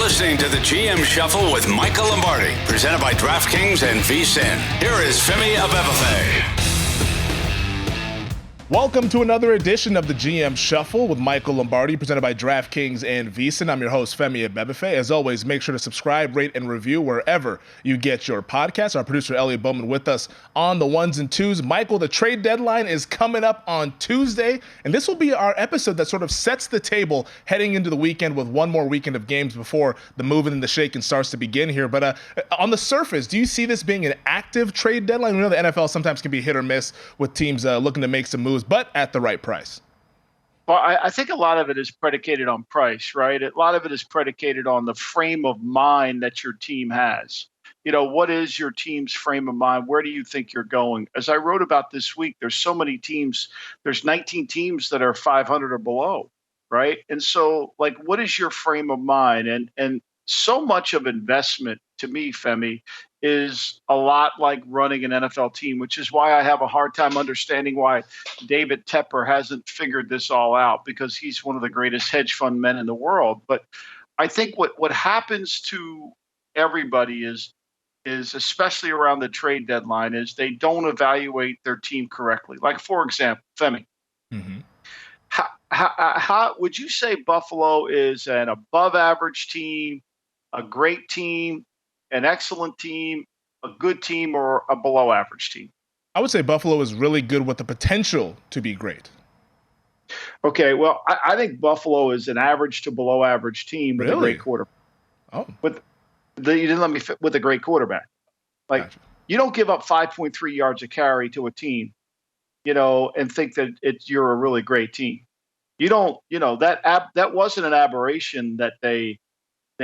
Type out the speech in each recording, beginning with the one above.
listening to the GM Shuffle with Michael Lombardi, presented by DraftKings and VSiN. Here is Femi Abebefe. Welcome to another edition of the GM Shuffle with Michael Lombardi, presented by DraftKings and VSiN. I'm your host, Femi Abebefe. As always, make sure to subscribe, rate, and review wherever you get your podcasts. Our producer, Elliot Bowman, with us on the ones and twos. Michael, the trade deadline is coming up on Tuesday, and this will be our episode that sort of sets the table heading into the weekend with one more weekend of games before the moving and the shaking starts to begin here. But on the surface, do you see this being an active trade deadline? We know the NFL sometimes can be hit or miss with teams looking to make some moves, but at the right price. Well, I think a lot of it is predicated on price, right? A lot of it is predicated on the frame of mind that your team has. You know, what is your team's frame of mind? Where do you think you're going? As I wrote about this week, there's so many teams. There's 19 teams that are 500 or below, right? And so, like, what is your frame of mind? And so much of investment, to me, Femi, is a lot like running an NFL team, which is why I have a hard time understanding why David Tepper hasn't figured this all out, because he's one of the greatest hedge fund men in the world. But I think what happens to everybody is especially around the trade deadline, is they don't evaluate their team correctly. Like, for example, Femi, how would you say Buffalo is an above average team, a great team, an excellent team, a good team, or a below average team? I would say Buffalo is really good with the potential to be great. Okay, well, I think Buffalo is an average to below average team with a great quarterback. Oh, you didn't let me fit with a great quarterback. Like, gotcha. You don't give up 5.3 yards a carry to a team, and think that you're a really great team. You don't, that wasn't an aberration that they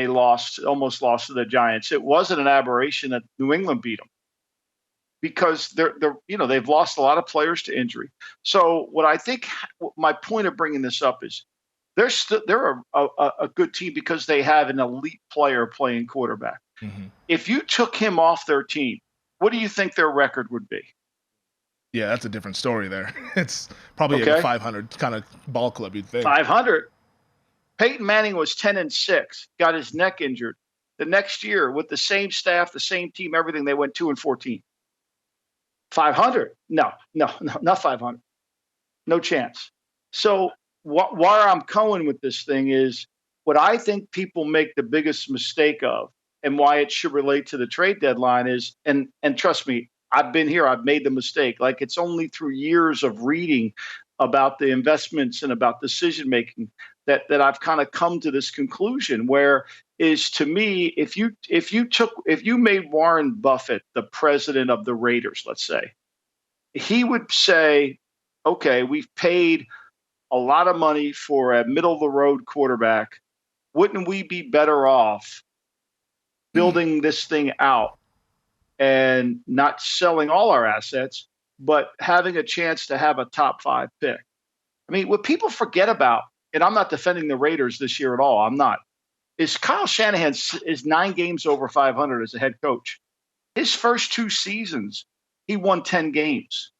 almost lost to the Giants. It wasn't an aberration that New England beat them, because they've lost a lot of players to injury. So what I think, my point of bringing this up is they're a good team because they have an elite player playing quarterback. Mm-hmm. If you took him off their team, what do you think their record would be? Yeah, that's a different story there. It's probably a 500 kind of ball club, you'd think. 500. Peyton Manning was 10-6, got his neck injured. The next year, with the same staff, the same team, everything, they went 2-14. 500? No, not 500. No chance. So where I'm going with this thing is, what I think people make the biggest mistake of, and why it should relate to the trade deadline is, and trust me, I've been here, I've made the mistake. Like, it's only through years of reading about the investments and about decision making that I've kind of come to this conclusion, where is, to me, if you made Warren Buffett the president of the Raiders, let's say, he would say, okay, we've paid a lot of money for a middle of the road quarterback. Wouldn't we be better off building this thing out and not selling all our assets, but having a chance to have a top 5 pick? I mean, what people forget about, and I'm not defending the Raiders this year at all, I'm not, is Kyle Shanahan is 9 games over 500 as a head coach. His first 2 seasons, he won 10 games.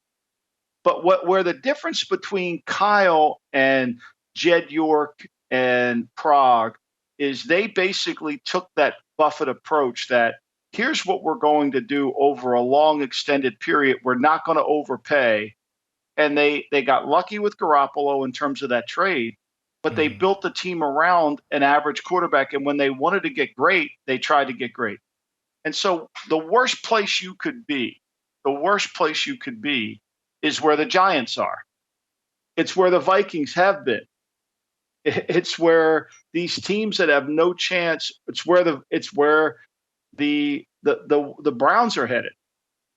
But where the difference between Kyle and Jed York and Prague is, they basically took that Buffett approach that, here's what we're going to do over a long extended period. We're not going to overpay. And they got lucky with Garoppolo in terms of that trade, but they built the team around an average quarterback. And when they wanted to get great, they tried to get great. And so the worst place you could be is where the Giants are. It's where the Vikings have been. It's where these teams that have no chance, it's where the Browns are headed.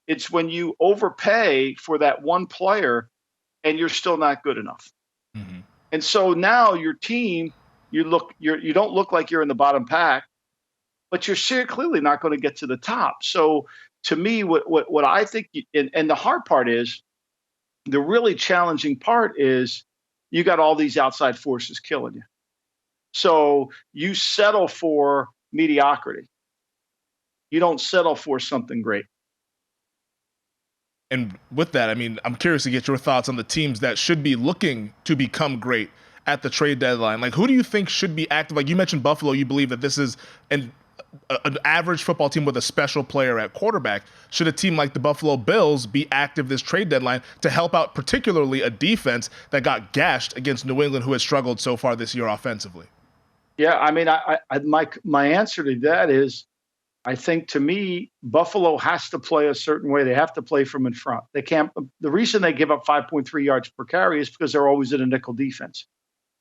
It's when you overpay for that one player and you're still not good enough. Mm-hmm. And so now your team, you don't look like you're in the bottom pack, but you're clearly not going to get to the top. So to me, what I think, and the hard part is, the really challenging part is, you got all these outside forces killing you. So you settle for mediocrity. You don't settle for something great. And with that, I mean, I'm curious to get your thoughts on the teams that should be looking to become great at the trade deadline? Like, who do you think should be active? Like you mentioned Buffalo, you believe that this is an average football team with a special player at quarterback. Should a team like the Buffalo Bills be active this trade deadline to help out particularly a defense that got gashed against New England, who has struggled so far this year offensively? Yeah, I mean, my answer to that is, I think to me, Buffalo has to play a certain way. They have to play from in front. They can't. The reason they give up 5.3 yards per carry is because they're always in a nickel defense,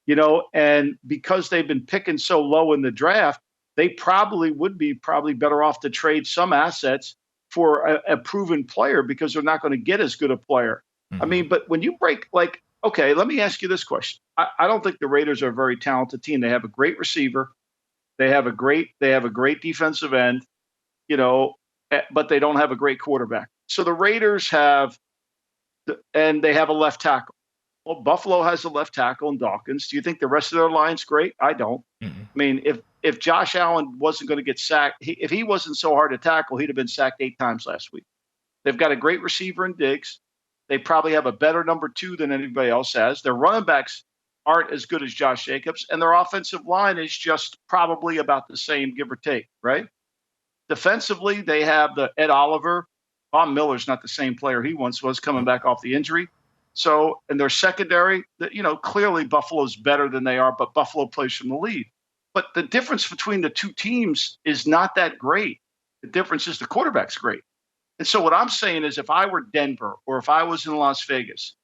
and because they've been picking so low in the draft, they probably would be better off to trade some assets for a proven player because they're not going to get as good a player. Mm-hmm. I mean, but when you break, like, okay, let me ask you this question. I don't think the Raiders are a very talented team. They have a great receiver. They have a great defensive end, but they don't have a great quarterback. So the Raiders and they have a left tackle. Well, Buffalo has a left tackle in Dawkins. Do you think the rest of their line's great? I don't. Mm-hmm. I mean, if Josh Allen wasn't going to get sacked, if he wasn't so hard to tackle, he'd have been sacked 8 times last week. They've got a great receiver in Diggs. They probably have a better number 2 than anybody else has. Their running backs aren't as good as Josh Jacobs, and their offensive line is just probably about the same, give or take, right? Defensively, they have the Ed Oliver. Von Miller's not the same player he once was, coming back off the injury. So, in their secondary, clearly Buffalo's better than they are, but Buffalo plays from the lead. But the difference between the two teams is not that great. The difference is the quarterback's great. And so what I'm saying is, if I were Denver or if I was in Las Vegas,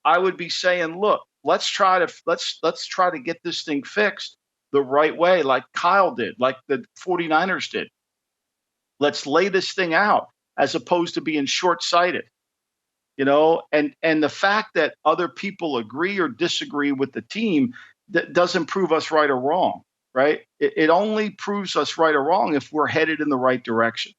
I would be saying, look, let's try to get this thing fixed the right way, like Kyle did, like the 49ers did. Let's lay this thing out as opposed to being short-sighted. And the fact that other people agree or disagree with the team, that doesn't prove us right or wrong, right? It only proves us right or wrong if we're headed in the right direction.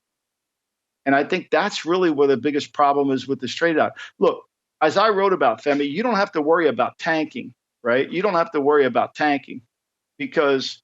And I think that's really where the biggest problem is with this trade out. Look, as I wrote about, Femi, you don't have to worry about tanking, right? You don't have to worry about tanking because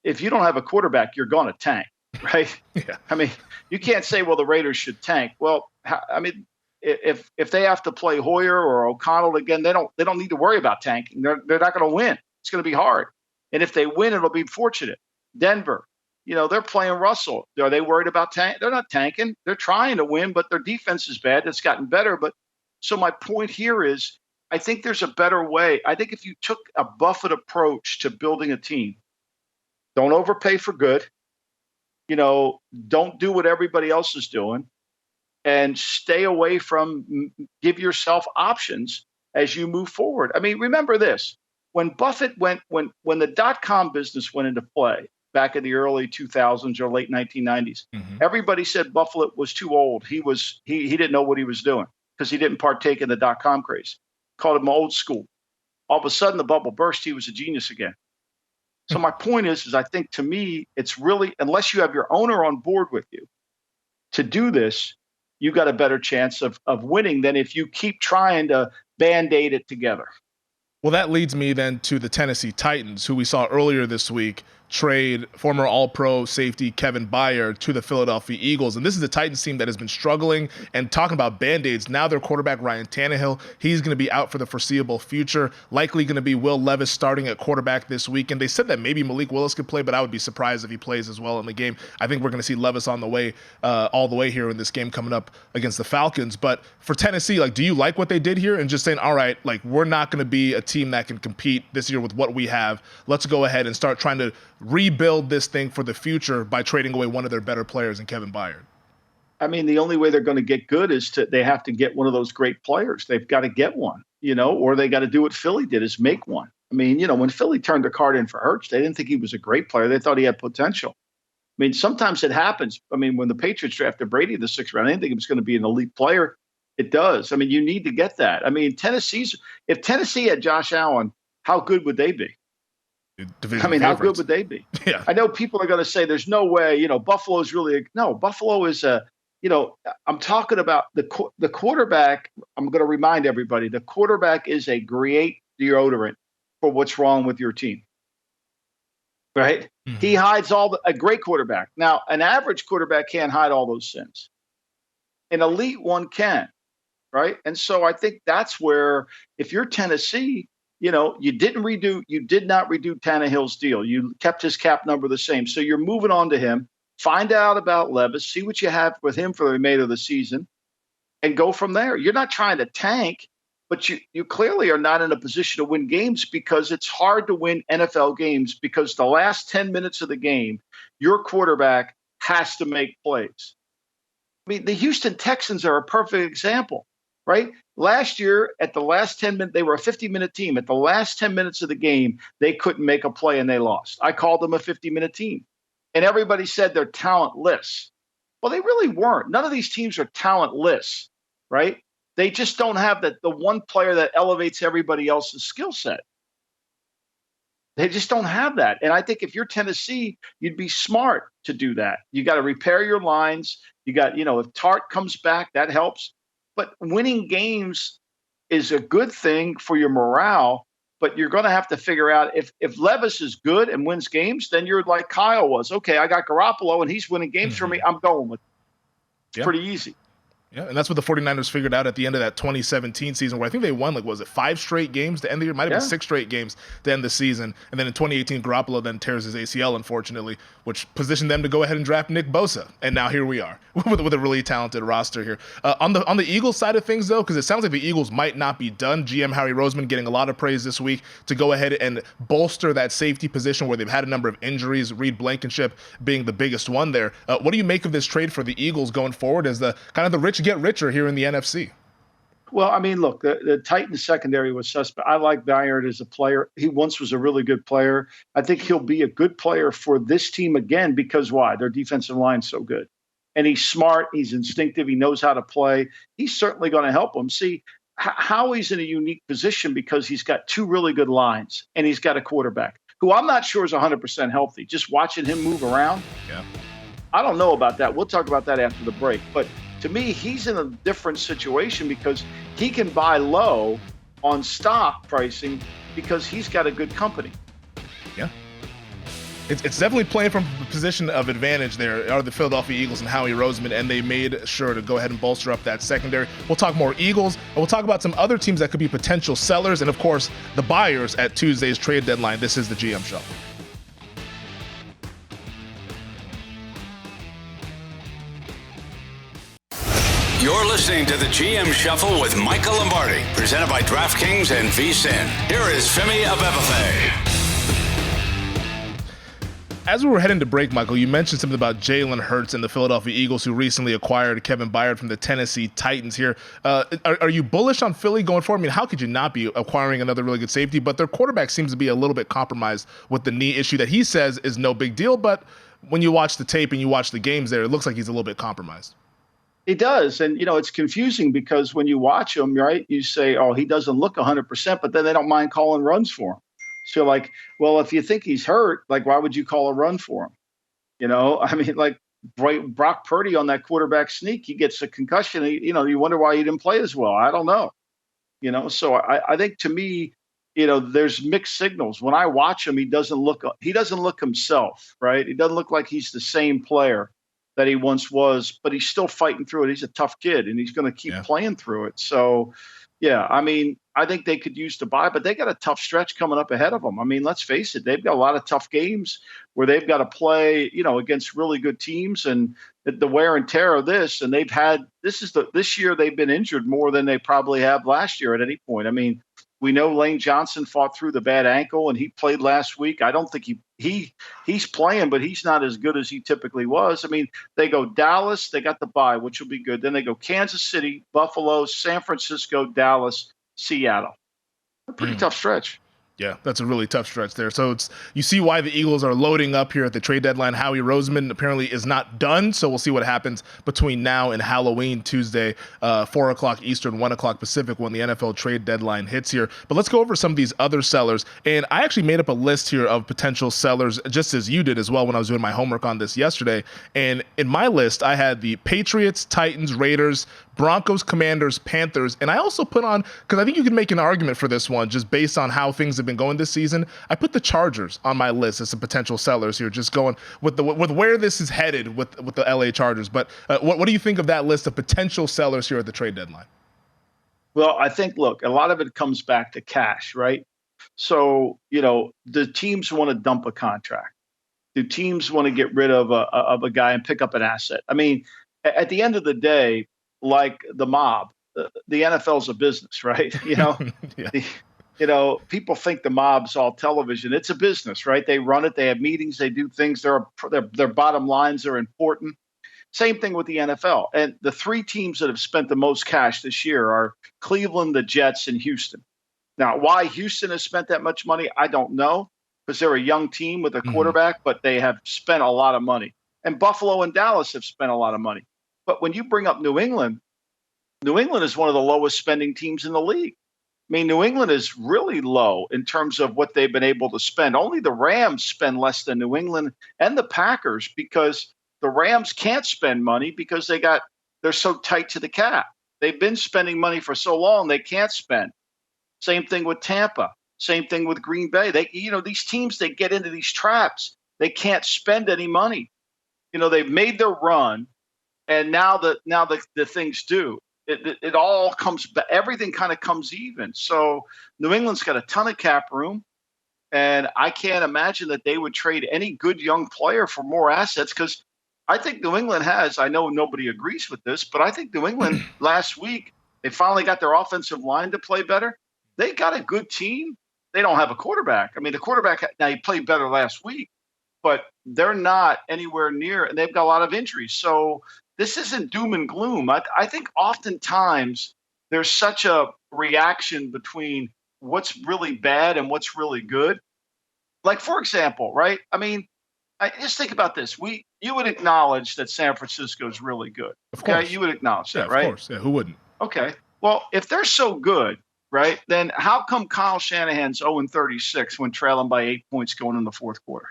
if you don't have a quarterback, you're going to tank, right? Yeah. I mean, you can't say, well, the Raiders should tank. Well, I mean, if they have to play Hoyer or O'Connell again, they don't need to worry about tanking. They're not going to win. It's going to be hard. And if they win, it'll be fortunate. Denver, they're playing Russell. Are they worried about tank? They're not tanking. They're trying to win, but their defense is bad. It's gotten better. But so my point here is, I think there's a better way. I think if you took a Buffett approach to building a team, don't overpay for good. Don't do what everybody else is doing. And stay away from, give yourself options as you move forward. I mean, remember this: when Buffett when the .com business went into play back in the early 2000s or late 1990s, mm-hmm. everybody said Buffett was too old. He didn't know what he was doing because he didn't partake in the .com craze. Called him old school. All of a sudden, the bubble burst. He was a genius again. So my point is I think, to me, it's really, unless you have your owner on board with you to do this, you got a better chance of winning than if you keep trying to Band-Aid it together. Well, that leads me then to the Tennessee Titans, who we saw earlier this week trade former All-Pro safety Kevin Byard to the Philadelphia Eagles. And this is a Titans team that has been struggling, and talking about Band-Aids, now their quarterback Ryan Tannehill, he's going to be out for the foreseeable future. Likely going to be Will Levis starting at quarterback this weekend. They said that maybe Malik Willis could play, but I would be surprised if he plays as well in the game. I think we're going to see Levis on the way, all the way here in this game coming up against the Falcons. But for Tennessee, do you like what they did here and just saying, all right, we're not going to be a team that can compete this year with what we have. Let's go ahead and start trying to rebuild this thing for the future by trading away one of their better players in Kevin Byard? I mean, the only way they're going to get good is they have to get one of those great players. They've got to get one, or they got to do what Philly did, is make one. I mean, when Philly turned the card in for Hurts, they didn't think he was a great player. They thought he had potential. I mean, sometimes it happens. I mean, when the Patriots drafted Brady in the 6th round, I didn't think he was going to be an elite player. It does. I mean, you need to get that. I mean, if Tennessee had Josh Allen, how good would they be? How good would they be? Yeah. I know people are going to say there's no way, Buffalo is really no. Buffalo is I'm talking about the quarterback. I'm going to remind everybody, the quarterback is a great deodorant for what's wrong with your team. Right? Mm-hmm. He hides a great quarterback. Now, an average quarterback can't hide all those sins. An elite one can. Right? And so I think that's where, if you're Tennessee, you know, you did not redo Tannehill's deal. You kept his cap number the same. So you're moving on to him. Find out about Levis, see what you have with him for the remainder of the season, and go from there. You're not trying to tank, but you clearly are not in a position to win games because it's hard to win NFL games because the last 10 minutes of the game, your quarterback has to make plays. I mean, the Houston Texans are a perfect example, right? Last year, at the last 10 minutes, they were a 50-minute team. At the last 10 minutes of the game, they couldn't make a play and they lost. I called them a 50-minute team. And everybody said they're talentless. Well, they really weren't. None of these teams are talentless, right? They just don't have the one player that elevates everybody else's skill set. They just don't have that. And I think if you're Tennessee, you'd be smart to do that. You got to repair your lines. You got, if Tart comes back, that helps. But winning games is a good thing for your morale. But you're going to have to figure out if Levis is good and wins games, then you're like Kyle was. Okay, I got Garoppolo and he's winning games for me. I'm going with it. It's pretty easy. Yeah, and that's what the 49ers figured out at the end of that 2017 season where I think they won, 5 straight games to end the year? It might have been 6 straight games to end the season. And then in 2018, Garoppolo then tears his ACL, unfortunately, which positioned them to go ahead and draft Nick Bosa. And now here we are with a really talented roster here. On the Eagles side of things, though, because it sounds like the Eagles might not be done. GM Harry Roseman getting a lot of praise this week to go ahead and bolster that safety position where they've had a number of injuries, Reed Blankenship being the biggest one there. What do you make of this trade for the Eagles going forward as the kind of the rich get richer here in the NFC? Well, I mean, look, the Titans secondary was suspect. I like Bayard as a player. He once was a really good player. I think he'll be a good player for this team again because why? Their defensive line's so good. And he's smart. He's instinctive. He knows how to play. He's certainly going to help them. See, Howie's in a unique position because he's got 2 really good lines and he's got a quarterback who I'm not sure is 100% healthy. Just watching him move around. Yeah. I don't know about that. We'll talk about that after the break. But to me, he's in a different situation because he can buy low on stock pricing because he's got a good company. Yeah. It's definitely playing from a position of advantage there are the Philadelphia Eagles and Howie Roseman, and they made sure to go ahead and bolster up that secondary. We'll talk more Eagles, and we'll talk about some other teams that could be potential sellers, and of course, the buyers at Tuesday's trade deadline. This is the GM Show. You're listening to the GM Shuffle with Michael Lombardi, presented by DraftKings and VSiN. Here is Femi Abebefe. As we were heading to break, Michael, you mentioned something about Jalen Hurts and the Philadelphia Eagles, who recently acquired Kevin Byard from the Tennessee Titans here. Are you bullish on Philly going forward? I mean, how could you not be acquiring another really good safety? But their quarterback seems to be a little bit compromised with the knee issue that he says is no big deal. But when you watch the tape and you watch the games there, it looks like he's a little bit compromised. It does. And, it's confusing because when you watch him, right, you say, oh, he doesn't look 100%, but then they don't mind calling runs for him. So like, well, if you think he's hurt, like, why would you call a run for him? I mean, like Brock Purdy on that quarterback sneak, he gets a concussion. You wonder why he didn't play as well. I don't know. So I think to me, there's mixed signals. When I watch him, he doesn't look himself, right? He doesn't look like he's the same player that he once was, but he's still fighting through it. He's a tough kid and he's going to keep playing through it. So, yeah, I mean, I think they could use to buy, but they got a tough stretch coming up ahead of them. I mean, let's face it, they've got a lot of tough games where they've got to play, against really good teams and the wear and tear of this. And this year they've been injured more than they probably have last year at any point. I mean, we know Lane Johnson fought through the bad ankle and he played last week. I don't think he's playing, but he's not as good as he typically was. I mean, they go Dallas, they got the bye, which will be good. Then they go Kansas City, Buffalo, San Francisco, Dallas, Seattle. A pretty tough stretch. Yeah, that's a really tough stretch there. So you see why the Eagles are loading up here at the trade deadline. Howie Roseman apparently is not done, so we'll see what happens between now and Halloween Tuesday, 4 o'clock Eastern, 1 o'clock Pacific when the NFL trade deadline hits here. But let's go over some of these other sellers. And I actually made up a list here of potential sellers, just as you did as well when I was doing my homework on this yesterday. And in my list, I had the Patriots, Titans, Raiders, Broncos, Commanders, Panthers, and I also put on, because I think you can make an argument for this one just based on how things have been going this season, I put the Chargers on my list as some potential sellers here, just going with where this is headed with the LA Chargers. But what do you think of that list of potential sellers here at the trade deadline? Well, I think, look, a lot of it comes back to cash, right? So, the teams want to dump a contract. Do teams want to get rid of a guy and pick up an asset? I mean, at the end of the day, like the mob, the NFL's a business, right? Yeah. People think the mob's all television. It's a business, right? They run it. They have meetings. They do things. Their bottom lines are important. Same thing with the NFL. And the three teams that have spent the most cash this year are Cleveland, the Jets, and Houston. Now, why Houston has spent that much money, I don't know, because they're a young team with a quarterback, but they have spent a lot of money. And Buffalo and Dallas have spent a lot of money. But when you bring up New England is one of the lowest spending teams in the league. I mean, New England is really low in terms of what they've been able to spend. Only the Rams spend less than New England and the Packers because the Rams can't spend money because they're so tight to the cap. They've been spending money for so long they can't spend. Same thing with Tampa. Same thing with Green Bay. These teams, they get into these traps. They can't spend any money. They've made their run, and now the things do. It all comes, everything kind of comes even. So New England's got a ton of cap room, and I can't imagine that they would trade any good young player for more assets because I think New England has, I know nobody agrees with this, but I think New England last week, they finally got their offensive line to play better. They got a good team. They don't have a quarterback. I mean, the quarterback, now he played better last week, but they're not anywhere near, and they've got a lot of injuries. So this isn't doom and gloom. I think oftentimes there's such a reaction between what's really bad and what's really good. Like, for example, right? I mean, just think about this. You would acknowledge that San Francisco is really good. Of course. Okay? You would acknowledge that, right? Of course. Yeah, who wouldn't? Okay. Well, if they're so good, right, then how come Kyle Shanahan's 0-36 when trailing by 8 points going in the fourth quarter?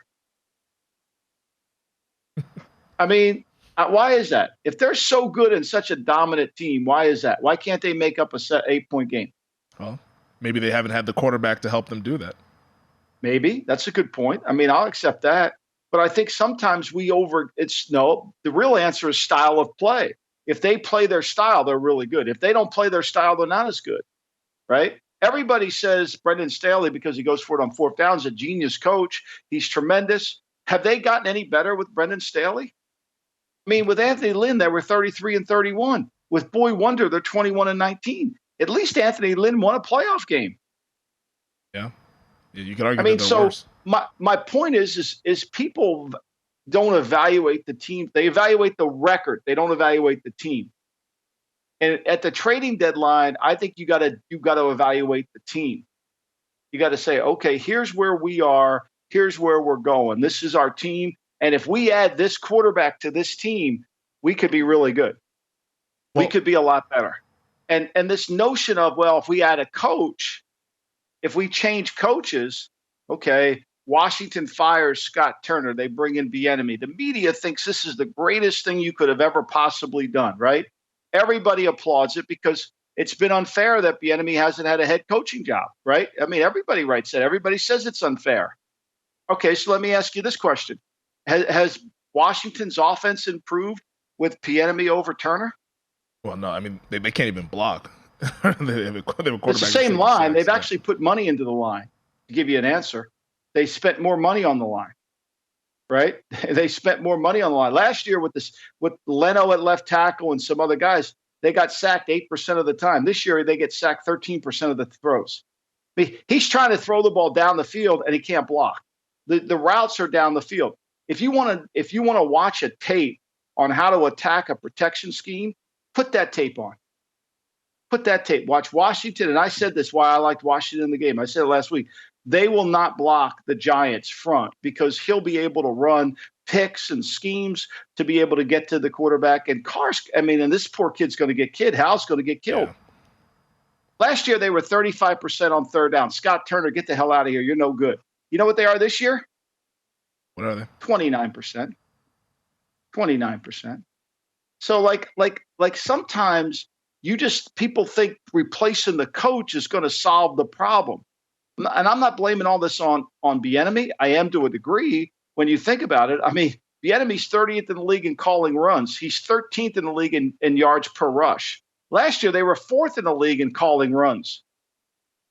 I mean, why is that? If they're so good and such a dominant team, why is that? Why can't they make up a 8-point game? Well, maybe they haven't had the quarterback to help them do that. Maybe. That's a good point. I mean, I'll accept that. But I think sometimes the real answer is style of play. If they play their style, they're really good. If they don't play their style, they're not as good, right? Everybody says Brendan Staley, because he goes for it on fourth down, is a genius coach. He's tremendous. Have they gotten any better with Brendan Staley? I mean, with Anthony Lynn, they were 33-31. With Boy Wonder, they're 21-19. At least Anthony Lynn won a playoff game. Yeah, you could argue. I mean, worse. My point is people don't evaluate the team. They evaluate the record. They don't evaluate the team. And at the trading deadline, I think you got to evaluate the team. You got to say, okay, here's where we are. Here's where we're going. This is our team. And if we add this quarterback to this team, we could be really good. We could be a lot better. And this notion of, well, if we add a coach, if we change coaches, okay, Washington fires Scott Turner. They bring in Bieniemy. The media thinks this is the greatest thing you could have ever possibly done, right? Everybody applauds it because it's been unfair that Bieniemy hasn't had a head coaching job, right? I mean, everybody writes that. Everybody says it's unfair. Okay, so let me ask you this question. Has Washington's offense improved with Bieniemy over Turner? Well, no. I mean, they can't even block. they have a it's the same line. They've actually put money into the line to give you an answer. They spent more money on the line, right? They spent more money on the line. Last year with Leno at left tackle and some other guys, they got sacked 8% of the time. This year, they get sacked 13% of the throws. I mean, he's trying to throw the ball down the field, and he can't block. The routes are down the field. If you want to watch a tape on how to attack a protection scheme, put that tape on. Put that tape. Watch Washington. And I said this why I liked Washington in the game. I said it last week. They will not block the Giants front because he'll be able to run picks and schemes to be able to get to the quarterback. And and this poor kid's going to get killed. Hal's going to get killed. Yeah. Last year, they were 35% on third down. Scott Turner, get the hell out of here. You're no good. You know what they are this year? What are they? 29%. 29%. So like sometimes people think replacing the coach is going to solve the problem. And I'm not blaming all this on Bieniemy. I am to a degree when you think about it. I mean, Bieniemy's 30th in the league in calling runs. He's 13th in the league in yards per rush. Last year, they were 4th in the league in calling runs.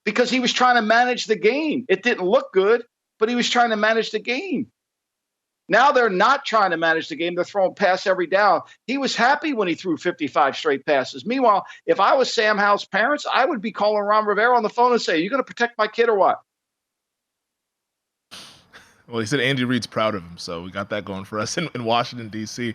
because he was trying to manage the game. It didn't look good, but he was trying to manage the game. Now they're not trying to manage the game. They're throwing pass every down. He was happy when he threw 55 straight passes. Meanwhile, if I was Sam Howell's parents, I would be calling Ron Rivera on the phone and say, "Are you going to protect my kid or what?" Well, he said Andy Reid's proud of him, so we got that going for us in Washington, D.C.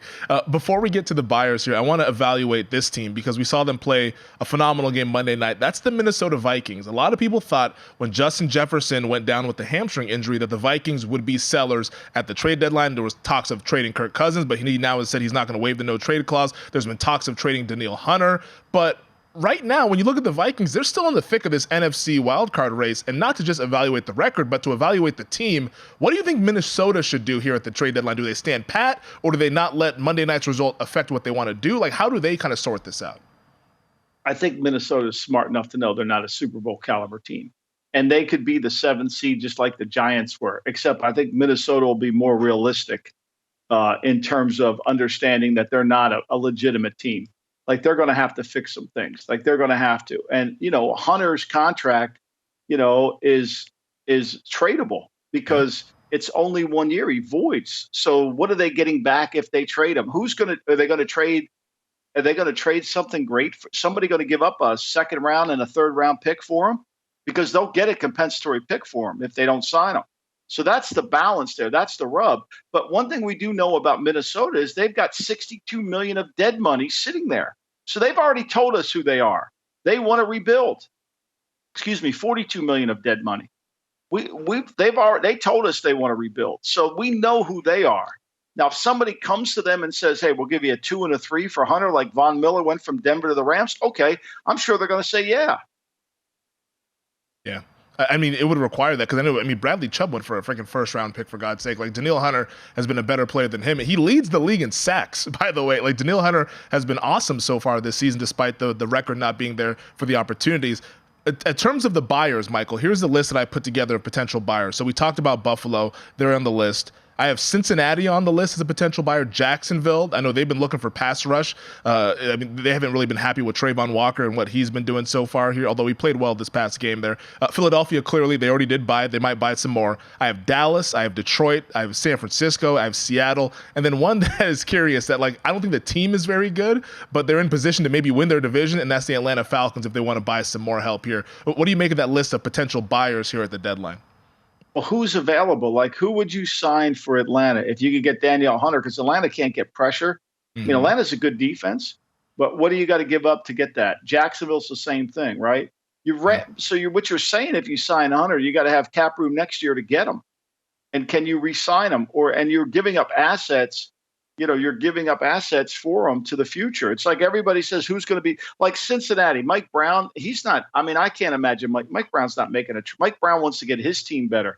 Before we get to the buyers here, I want to evaluate this team because we saw them play a phenomenal game Monday night. That's the Minnesota Vikings. A lot of people thought when Justin Jefferson went down with the hamstring injury that the Vikings would be sellers at the trade deadline. There was talks of trading Kirk Cousins, but he now has said he's not going to waive the no-trade clause. There's been talks of trading Danielle Hunter, but right now, when you look at the Vikings, they're still in the thick of this NFC wildcard race, and not to just evaluate the record, but to evaluate the team. What do you think Minnesota should do here at the trade deadline? Do they stand pat, or do they not let Monday night's result affect what they want to do? Like, how do they kind of sort this out? I think Minnesota is smart enough to know they're not a Super Bowl caliber team. And they could be the 7th seed just like the Giants were, except I think Minnesota will be more realistic in terms of understanding that they're not a legitimate team. Like, they're going to have to fix some things. Like, they're going to have to. And, Hunter's contract, is tradable because it's only 1 year. He voids. So what are they getting back if they trade him? Are they going to trade something great? Somebody going to give up a second round and a third round pick for him? Because they'll get a compensatory pick for him if they don't sign him. So that's the balance there. That's the rub. But one thing we do know about Minnesota is they've got $62 million of dead money sitting there. So they've already told us who they are. They want to rebuild. $42 million of dead money. They told us they want to rebuild. So we know who they are. Now, if somebody comes to them and says, "Hey, we'll give you a 2 and a 3 for Hunter," like Von Miller went from Denver to the Rams, okay, I'm sure they're going to say yeah. Yeah. I mean, it would require that because Bradley Chubb went for a freaking first-round pick, for God's sake. Like, Danielle Hunter has been a better player than him. He leads the league in sacks, by the way. Like, Danielle Hunter has been awesome so far this season, despite the record not being there for the opportunities. In terms of the buyers, Michael, here's the list that I put together of potential buyers. So we talked about Buffalo. They're on the list. I have Cincinnati on the list as a potential buyer. Jacksonville, I know they've been looking for pass rush. They haven't really been happy with Trayvon Walker and what he's been doing so far here, although he played well this past game there. Philadelphia, clearly, they already did buy it. They might buy some more. I have Dallas. I have Detroit. I have San Francisco. I have Seattle. And then one that is curious that, I don't think the team is very good, but they're in position to maybe win their division, and that's the Atlanta Falcons if they want to buy some more help here. What do you make of that list of potential buyers here at the deadline? Well, who's available? Like, who would you sign for Atlanta if you could get Danielle Hunter? Because Atlanta can't get pressure. Mm-hmm. Atlanta's a good defense, but what do you got to give up to get that? Jacksonville's the same thing, right? What you're saying, if you sign Hunter, you got to have cap room next year to get him. And can you re-sign him? And you're giving up assets. You're giving up assets for them to the future. It's like everybody says, who's going to be like Cincinnati? Mike Brown, he's not. I can't imagine Mike Brown's not making Mike Brown wants to get his team better,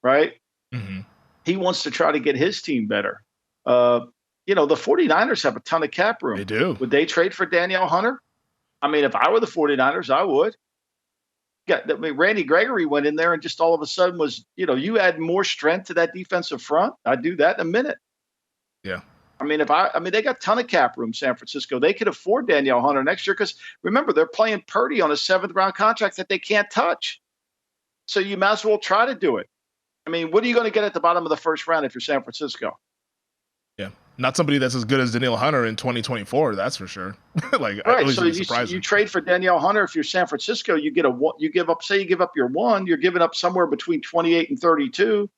right? Mm-hmm. He wants to try to get his team better. The 49ers have a ton of cap room. They do. Would they trade for Danielle Hunter? If I were the 49ers, I would. Randy Gregory went in there and just all of a sudden was, you add more strength to that defensive front. I'd do that in a minute. Yeah. They got a ton of cap room, San Francisco. They could afford Danielle Hunter next year because, remember, they're playing Purdy on a 7th-round contract that they can't touch. So you might as well try to do it. What are you going to get at the bottom of the first round if you're San Francisco? Yeah, not somebody that's as good as Danielle Hunter in 2024, that's for sure. Right, so you trade for Danielle Hunter. If you're San Francisco, you give up your 1, you're giving up somewhere between 28 and 32.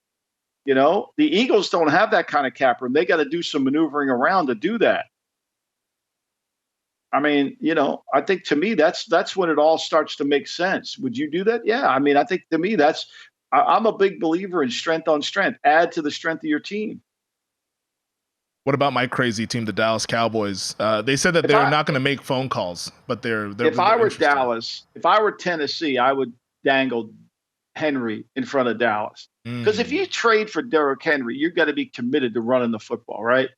The Eagles don't have that kind of cap room. They got to do some maneuvering around to do that. I think to me, that's when it all starts to make sense. Would you do that? Yeah. I think to me, I'm a big believer in strength on strength. Add to the strength of your team. What about my crazy team, the Dallas Cowboys? They said that they're not going to make phone calls, but they're if I were Dallas, if I were Tennessee, I would dangle Henry in front of Dallas. Because if you trade for Derrick Henry, you've got to be committed to running the football, right?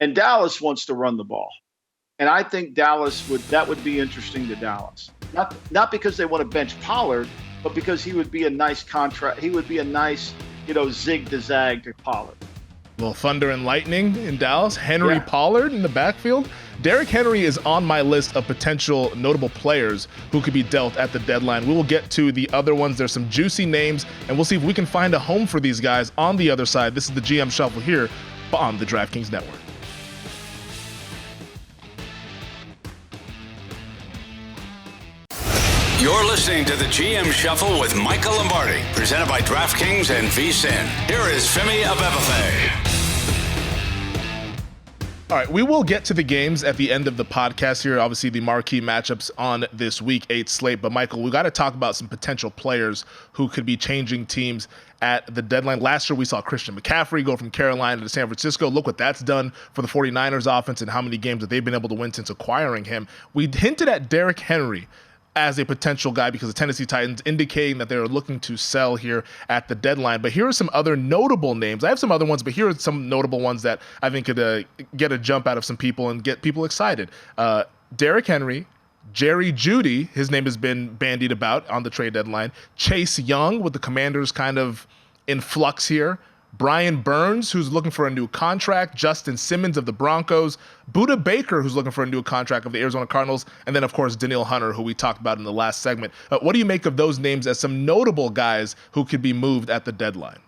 And Dallas wants to run the ball. And I think that would be interesting to Dallas. Not because they want to bench Pollard, but because he would be a nice contract. He would be a nice, zig to zag to Pollard. Little thunder and lightning in Dallas. Henry Pollard in the backfield. Derrick Henry is on my list of potential notable players who could be dealt at the deadline. We will get to the other ones. There's some juicy names, and we'll see if we can find a home for these guys on the other side. This is the GM Shuffle here on the DraftKings Network. You're listening to the GM Shuffle with Michael Lombardi, presented by DraftKings and VSiN. Here is Femi Abebefe. All right, we will get to the games at the end of the podcast here. Obviously, the marquee matchups on this Week 8 slate. But, Michael, we got to talk about some potential players who could be changing teams at the deadline. Last year, we saw Christian McCaffrey go from Carolina to San Francisco. Look what that's done for the 49ers offense and how many games that they've been able to win since acquiring him. We hinted at Derrick Henry as a potential guy because the Tennessee Titans indicating that they're looking to sell here at the deadline. But here are some other notable names. I have some other ones, but here are some notable ones that I think could get a jump out of some people and get people excited. Derrick Henry, Jerry Jeudy, his name has been bandied about on the trade deadline. Chase Young with the Commanders kind of in flux here. Brian Burns, who's looking for a new contract. Justin Simmons of the Broncos. Budda Baker, who's looking for a new contract of the Arizona Cardinals. And then, of course, Danielle Hunter, who we talked about in the last segment. What do you make of those names as some notable guys who could be moved at the deadline?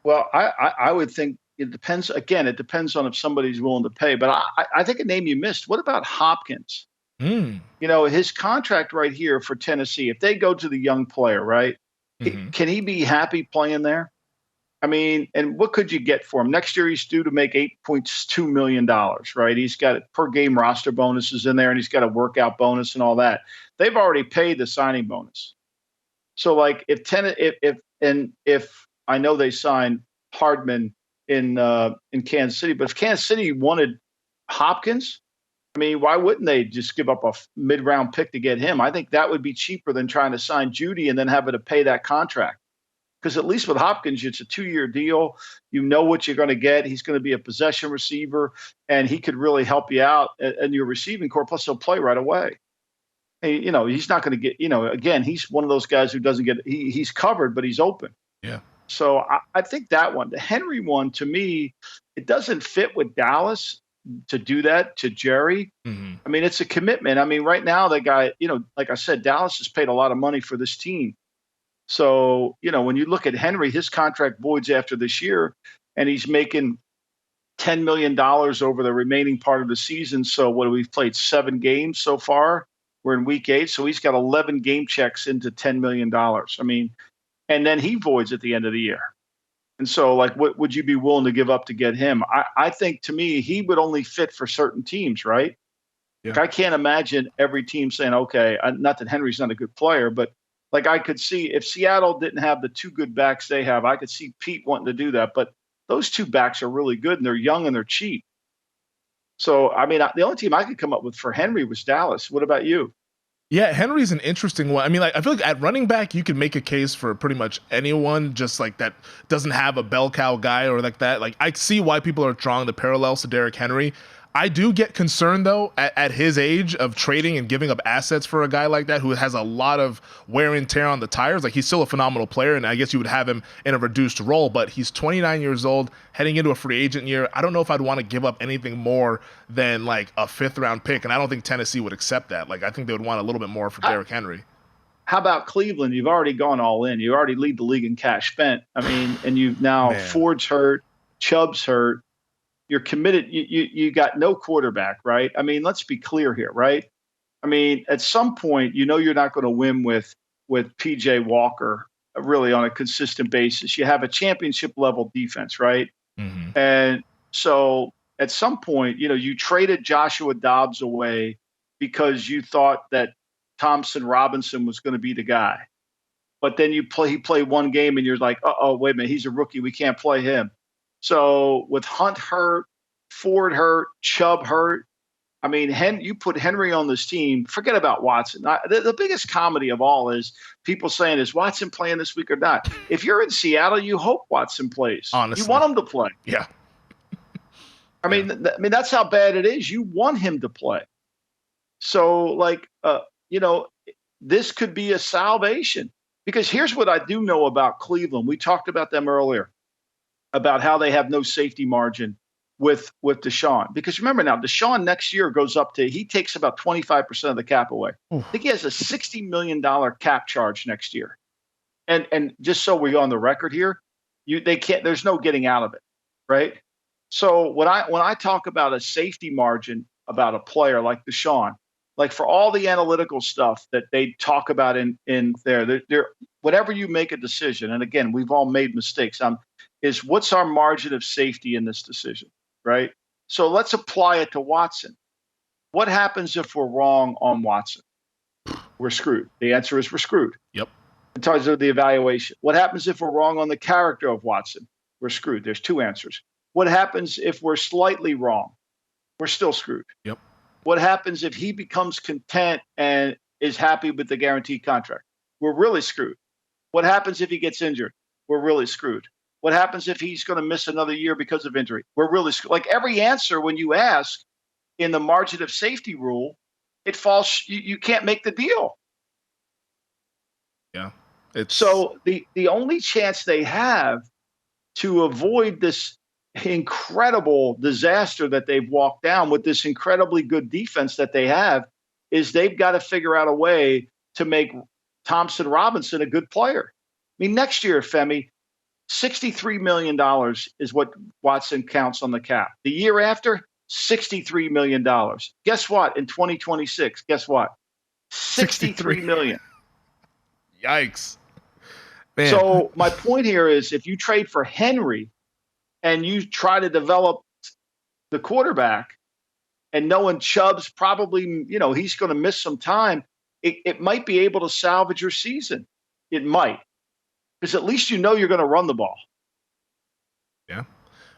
Well, I would think it depends. Again, it depends on if somebody's willing to pay. But I think a name you missed. What about Hopkins? You know, his contract right here for Tennessee, if they go to the young player, right, can he be happy playing there? I mean, and what could you get for him? Next year, he's due to make $8.2 million, right? He's got per game roster bonuses in there, and he's got a workout bonus and all that. They've already paid the signing bonus. So, like, if I know they signed Hardman in Kansas City, but if Kansas City wanted Hopkins, I mean, why wouldn't they just give up a mid-round pick to get him? I think that would be cheaper than trying to sign Jeudy and then having to pay that contract. Because at least with Hopkins, it's a 2-year deal. You know what you're going to get. He's going to be a possession receiver, and he could really help you out in your receiving core. Plus, he'll play right away. And, you know, he's not going to get, you know, again, he's one of those guys who doesn't get, he's covered, but he's open. Yeah. So I think that one, the Henry one, to me, it doesn't fit with Dallas to do that to Jerry. I mean, it's a commitment. I mean, right now, the guy, you know, like I said, Dallas has paid a lot of money for this team. So, you know, when you look at Henry, his contract voids after this year, and he's making $10 million over the remaining part of the season. So what we've played 7 games so far. We're in week 8. So he's got 11 game checks into $10 million. I mean, and then he voids at the end of the year. And so, like, what would you be willing to give up to get him? I think, to me, he would only fit for certain teams, right? Yeah. Like, I can't imagine every team saying, okay, not that Henry's not a good player, but like, I could see if Seattle didn't have the 2 good backs they have, I could see Pete wanting to do that. But those 2 backs are really good, and they're young and they're cheap. So, I mean, the only team I could come up with for Henry was Dallas. What about you? Yeah, Henry's an interesting one. I mean, like, I feel like at running back, you can make a case for pretty much anyone just like that doesn't have a bell cow guy or like that. Like, I see why people are drawing the parallels to Derrick Henry. I do get concerned, though, at his age of trading and giving up assets for a guy like that who has a lot of wear and tear on the tires. Like, he's still a phenomenal player, and I guess you would have him in a reduced role, but he's 29 years old, heading into a free agent year. I don't know if I'd want to give up anything more than, like, a 5th-round pick, and I don't think Tennessee would accept that. Like, I think they would want a little bit more for Derrick Henry. How about Cleveland? You've already gone all in. You already lead the league in cash spent. I mean, and you've now Ford's hurt, Chubb's hurt. You're committed. You got no quarterback, right? I mean, let's be clear here, right? I mean, at some point, you know you're not going to win with P.J. Walker really on a consistent basis. You have a championship level defense, right? And so at some point, you know, you traded Joshua Dobbs away because you thought that Thompson Robinson was going to be the guy. But then he played one game and you're like, oh, wait a minute, he's a rookie. We can't play him. So with Hunt hurt, Ford hurt, Chubb hurt, I mean, you put Henry on this team, forget about Watson. The biggest comedy of all is people saying, is Watson playing this week or not? If you're in Seattle, you hope Watson plays. Honestly. You want him to play. Yeah. I mean, that's how bad it is. You want him to play. So, like, you know, this could be a salvation. Because here's what I do know about Cleveland. We talked about them earlier. about how they have no safety margin with Deshaun. Because remember now, Deshaun next year goes up to, he takes about 25% of the cap away. I think he has a $60 million cap charge next year. And just so we're on the record here, there's no getting out of it, right? So when I talk about a safety margin about a player like Deshaun, like for all the analytical stuff that they talk about in there, whatever you make a decision, and again, we've all made mistakes, is what's our margin of safety in this decision, right? So let's apply it to Watson. What happens if we're wrong on Watson? We're screwed. The answer is we're screwed. Yep. In terms of the evaluation. What happens if we're wrong on the character of Watson? We're screwed. There's two answers. What happens if we're slightly wrong? We're still screwed. Yep. What happens if he becomes content and is happy with the guaranteed contract? We're really screwed. What happens if he gets injured? We're really screwed. What happens if he's going to miss another year because of injury? We're really screwed. Like every answer when you ask in the margin of safety rule, it falls, you can't make the deal. Yeah. So the only chance they have to avoid this incredible disaster that they've walked down with this incredibly good defense that they have is they've got to figure out a way to make Thompson Robinson a good player. I mean, next year, Femi, $63 million is what Watson counts on the cap. The year after, $63 million. Guess what? In 2026, guess what? $63 million. Yikes. Man. So my point here is if you trade for Henry and you try to develop the quarterback and knowing Chubb's probably, he's going to miss some time, it might be able to salvage your season. It might. Because at least you're going to run the ball. Yeah.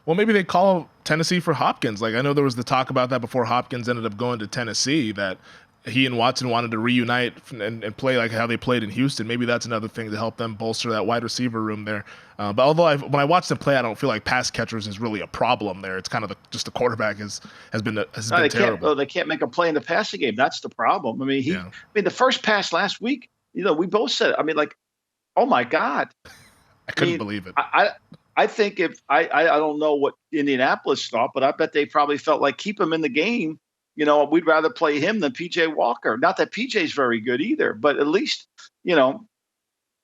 Well, maybe they call Tennessee for Hopkins. Like I know there was the talk about that before Hopkins ended up going to Tennessee, that he and Watson wanted to reunite and play like how they played in Houston. Maybe that's another thing to help them bolster that wide receiver room there. But although when I watch them play, I don't feel like pass catchers is really a problem there. It's kind of just the quarterback has been terrible. They can't make a play in the passing game. That's the problem. I mean, the first pass last week, we both said, oh my God. I couldn't believe it. I think I don't know what Indianapolis thought, but I bet they probably felt like keep him in the game. We'd rather play him than PJ Walker. Not that PJ's very good either, but at least, and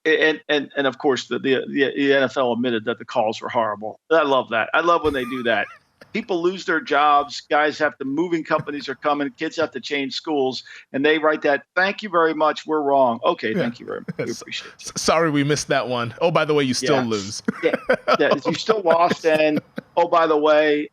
of course the NFL admitted that the calls were horrible. I love that. I love when they do that. People lose their jobs. Guys moving companies are coming. Kids have to change schools, and they write that. Thank you very much. We're wrong. Okay, thank you very much. We appreciate it. Sorry, we missed that one. Oh, by the way, you still lose. You still lost, and oh, by the way,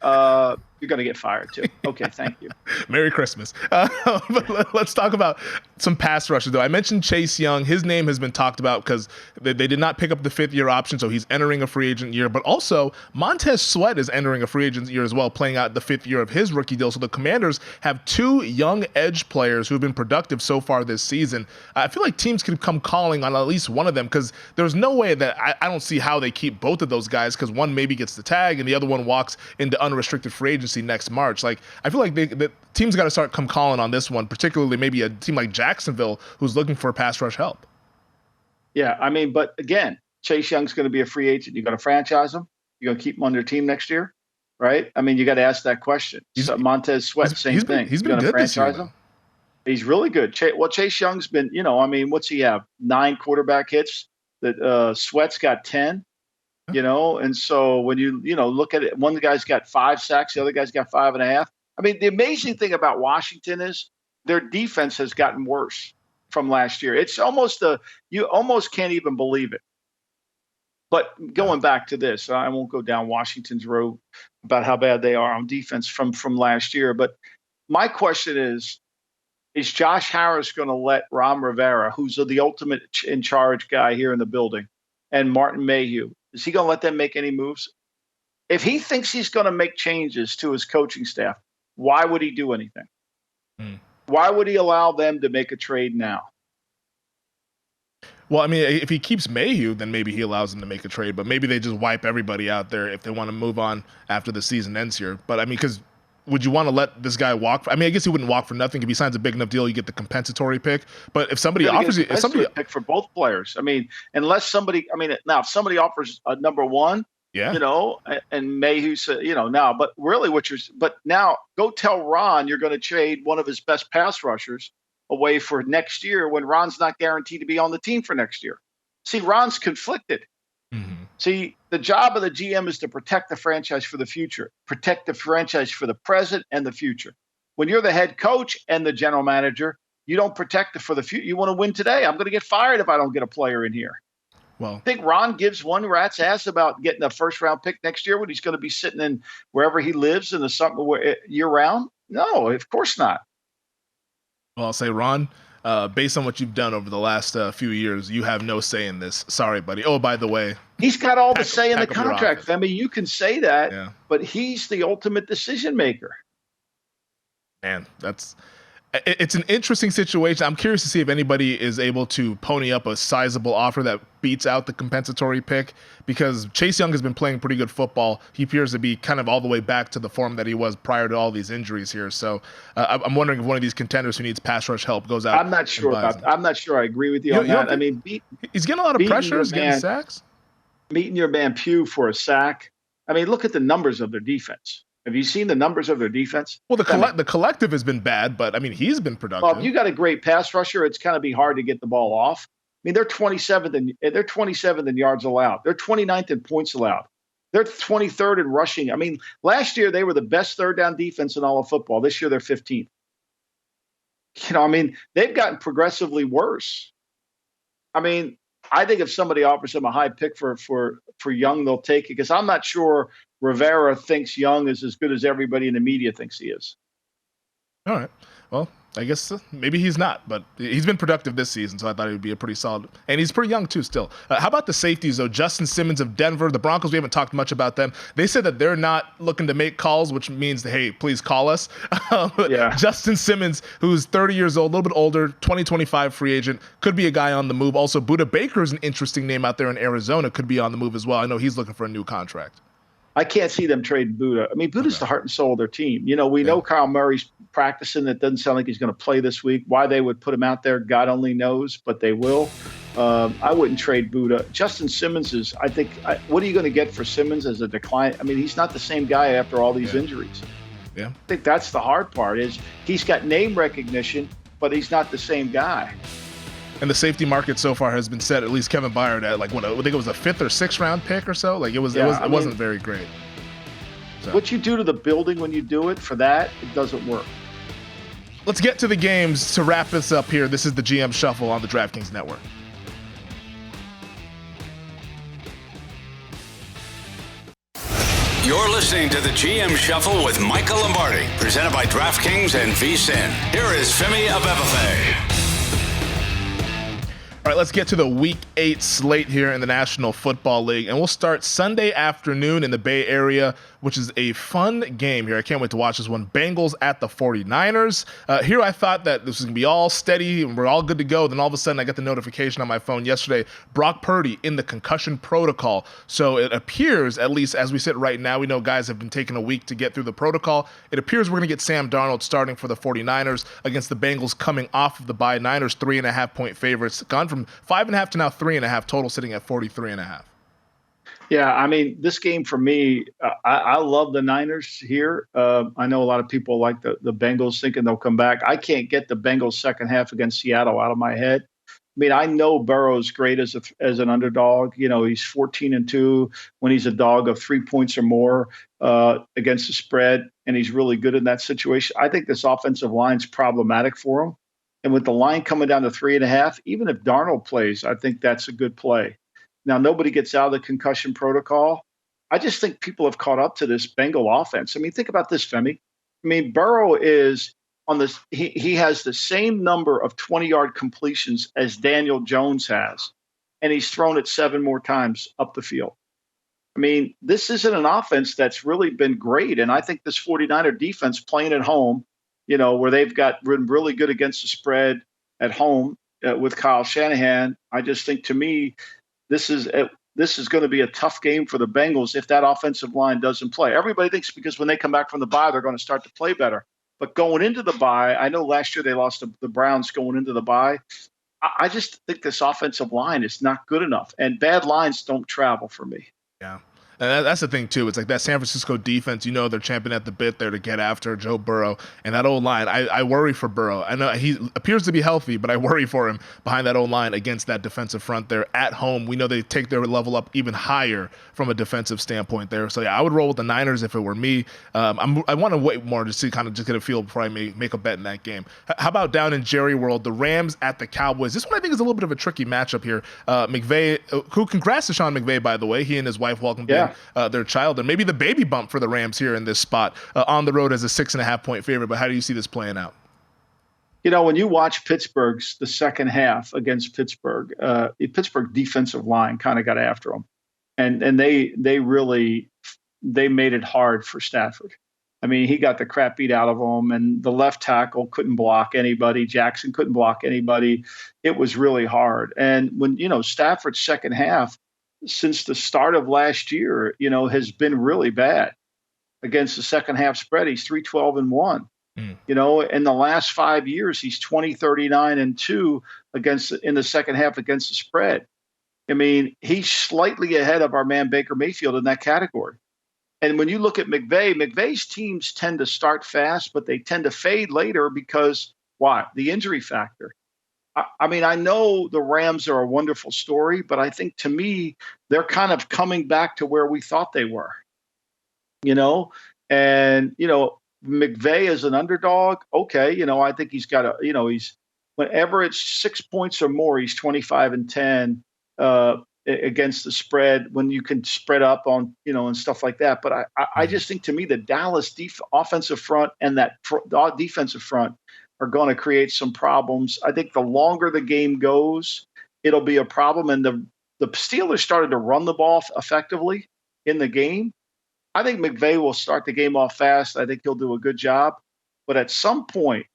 you're going to get fired too. Okay, thank you. Merry Christmas. But let's talk about some pass rushers, though. I mentioned Chase Young. His name has been talked about because they did not pick up the fifth-year option, so he's entering a free agent year. But also, Montez Sweat is entering a free agent year as well, playing out the fifth year of his rookie deal. So the Commanders have two young edge players who have been productive so far this season. I feel like teams could come calling on at least one of them because there's no way that I don't see how they keep both of those guys because one maybe gets the tag and the other one walks into unrestricted free agency next March. Like I feel like the teams got to start come calling on this one, particularly maybe a team like Jacksonville who's looking for pass rush help. Yeah, but again, Chase Young's going to be a free agent. You're going to franchise him. You're going to keep him on your team next year, right? You got to ask that question. Montez Sweat, same thing. He's been good this year. Him? He's really good. Chase Young's been, what's he have? 9 quarterback hits. That Sweat's got 10. And so when you look at it, one guy's got 5 sacks, the other guy's got 5.5. The amazing thing about Washington is their defense has gotten worse from last year. It's almost you almost can't even believe it. But going back to this, I won't go down Washington's road about how bad they are on defense from last year. But my question is Josh Harris going to let Ron Rivera, who's the ultimate in charge guy here in the building, and Martin Mayhew, is he going to let them make any moves? If he thinks he's going to make changes to his coaching staff, why would he do anything? Why would he allow them to make a trade now? Well, if he keeps Mayhew, then maybe he allows them to make a trade, but maybe they just wipe everybody out there if they want to move on after the season ends here. But because would you want to let this guy walk? I mean, I guess he wouldn't walk for nothing. If he signs a big enough deal, you get the compensatory pick. But if somebody offers you, pick for both players, unless somebody, now if somebody offers a number one, Yeah. And Mayhew said, now, but really but now go tell Ron you're going to trade one of his best pass rushers away for next year when Ron's not guaranteed to be on the team for next year. See, Ron's conflicted. Mm-hmm. See, the job of the GM is to protect the franchise for the future, protect the franchise for the present and the future. When you're the head coach and the general manager, you don't protect it for the future. You want to win today. I'm going to get fired if I don't get a player in here. Well, I think Ron gives one rat's ass about getting a first-round pick next year when he's going to be sitting in wherever he lives in the summer year-round? No, of course not. Well, I'll say, Ron, based on what you've done over the last few years, you have no say in this. Sorry, buddy. Oh, by the way. He's got all the say in the contract, Femi. You can say that, but he's the ultimate decision maker. Man, it's an interesting situation. I'm curious to see if anybody is able to pony up a sizable offer that beats out the compensatory pick, because Chase Young has been playing pretty good football. He appears to be kind of all the way back to the form that he was prior to all these injuries here. So I'm wondering if one of these contenders who needs pass rush help goes out. I'm not sure I agree with you on that. I mean, he's getting a lot of pressure. He's getting sacks. Meeting your man Pugh for a sack. I mean, look at the numbers of their defense. Have you seen the numbers of their defense? Well, the collective has been bad, but I mean, he's been productive. Well, if you got a great pass rusher, it's going to be hard to get the ball off. I mean, they're 27th in yards allowed. They're 29th in points allowed. They're 23rd in rushing. I mean, last year they were the best third down defense in all of football. This year they're 15th. I mean, they've gotten progressively worse. I mean, I think if somebody offers him a high pick for Young, they'll take it, because I'm not sure Rivera thinks Young is as good as everybody in the media thinks he is. All right. Well, I guess maybe he's not, but he's been productive this season, so I thought he would be a pretty solid. And he's pretty young, too, still. How about the safeties, though? Justin Simmons of Denver. The Broncos, we haven't talked much about them. They said that they're not looking to make calls, which means, hey, please call us. Justin Simmons, who's 30 years old, a little bit older, 2025 free agent, could be a guy on the move. Also, Budda Baker is an interesting name out there in Arizona, could be on the move as well. I know he's looking for a new contract. I can't see them trading Budda. I mean, Buda's the heart and soul of their team. We know Kyle Murray's practicing. It doesn't sound like he's going to play this week. Why they would put him out there, God only knows, but they will. I wouldn't trade Budda. Justin Simmons is, I think, what are you going to get for Simmons as a decline? I mean, he's not the same guy after all these injuries. Yeah. I think that's the hard part, is he's got name recognition, but he's not the same guy. And the safety market so far has been set, at least Kevin Byard, at I think it was a 5th or 6th round pick or so. Like it wasn't very great. So. What you do to the building when you do it, for that, it doesn't work. Let's get to the games to wrap this up here. This is the GM Shuffle on the DraftKings Network. You're listening to the GM Shuffle with Michael Lombardi, presented by DraftKings and VSiN. Here is Femi Abebefe. All right, let's get to the Week 8 slate here in the National Football League. And we'll start Sunday afternoon in the Bay Area, which is a fun game here. I can't wait to watch this one. Bengals at the 49ers. Here I thought that this was going to be all steady and we're all good to go. Then all of a sudden I got the notification on my phone yesterday, Brock Purdy in the concussion protocol. So it appears, at least as we sit right now, we know guys have been taking a week to get through the protocol. It appears we're going to get Sam Darnold starting for the 49ers against the Bengals coming off of the bye. Niners 3.5-point favorites, gone from 5.5 to now 3.5, total sitting at 43.5. Yeah, I mean, this game for me, I love the Niners here. I know a lot of people like the Bengals, thinking they'll come back. I can't get the Bengals second half against Seattle out of my head. I mean, I know Burrow's great as an underdog. He's 14-2 when he's a dog of 3 points or more against the spread, and he's really good in that situation. I think this offensive line's problematic for him. And with the line coming down to 3.5, even if Darnold plays, I think that's a good play. Now, nobody gets out of the concussion protocol. I just think people have caught up to this Bengal offense. I mean, think about this, Femi. I mean, Burrow is on this. He has the same number of 20-yard completions as Daniel Jones has, and he's thrown it 7 more times up the field. I mean, this isn't an offense that's really been great. And I think this 49er defense playing at home, where they've been really good against the spread at home with Kyle Shanahan. I just think, to me, this is going to be a tough game for the Bengals if that offensive line doesn't play. Everybody thinks because when they come back from the bye, they're going to start to play better. But going into the bye, I know last year they lost to the Browns going into the bye. I just think this offensive line is not good enough, and bad lines don't travel for me. Yeah. And that's the thing, too. It's like that San Francisco defense, they're champing at the bit there to get after Joe Burrow. And that O-line, I worry for Burrow. I know he appears to be healthy, but I worry for him behind that O-line against that defensive front there at home. We know they take their level up even higher from a defensive standpoint there. So, yeah, I would roll with the Niners if it were me. I want to wait more to see, kind of just get a feel before I make a bet in that game. How about down in Jerry World, the Rams at the Cowboys? This one I think is a little bit of a tricky matchup here. McVay, who congrats to Sean McVay, by the way. He and his wife welcomed in their child, and maybe the baby bump for the Rams here in this spot on the road as a 6.5-point favorite. But how do you see this playing out? When you watch the second half against Pittsburgh, Pittsburgh defensive line kind of got after them, and they made it hard for Stafford. I mean, he got the crap beat out of him, and the left tackle couldn't block anybody. Jackson couldn't block anybody. It was really hard. And when Stafford's second half, since the start of last year, has been really bad against the second half spread. He's 3-12-1. In the last 5 years, he's 20-39-2 in the second half against the spread. I mean, he's slightly ahead of our man Baker Mayfield in that category. And when you look at McVay's teams tend to start fast, but they tend to fade later because why? The injury factor. I mean, I know the Rams are a wonderful story, but I think to me, they're kind of coming back to where we thought they were, and, McVay is an underdog. Okay. I think he's got he's whenever it's 6 points or more, he's 25-10 against the spread when you can spread up on, and stuff like that. But I just think to me, the Dallas offensive front and that defensive front are going to create some problems. I think the longer the game goes, it'll be a problem. And the Steelers started to run the ball effectively in the game. I think McVay will start the game off fast. I think he'll do a good job. But at some point,